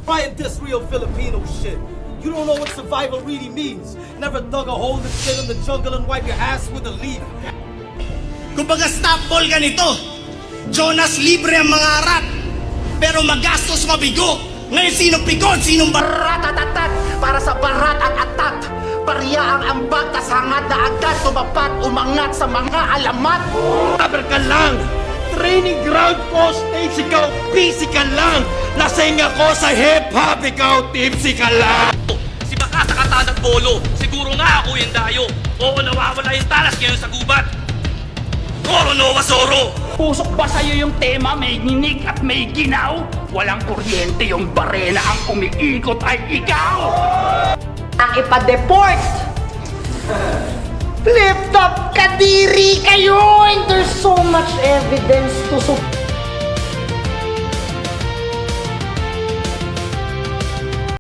Trying this real Filipino shit. You don't know what survival really means. Never dug a hole to sit in the jungle and wipe your ass with a leaf. Kumbaga stop ball ganito. Jonas libre ang mga harap, pero magastos mabigo. Ngayon sinong pikon, sinong Ratatatat para sa barat at atat. Pariya ang ambag, kasangad na agad tumapat, umangat sa mga alamat. Sabar ka lang! Training ground ko, stage ikaw, physical lang! Lasing ako sa hip-hop, ikaw, tipsy ka lang! Si Baka sa kataan at bolo, siguro nga ako yung dayo. Oo, nawawala yung talas ngayon sa gubat. Oro no wasoro! Pusok ba sa'yo yung tema? May nginig at may ginaw? Walang kuryente yung barena, ang umiikot ay ikaw! Ang ipa-deport! Flip-top kadiri kayo! And there's so much evidence to support.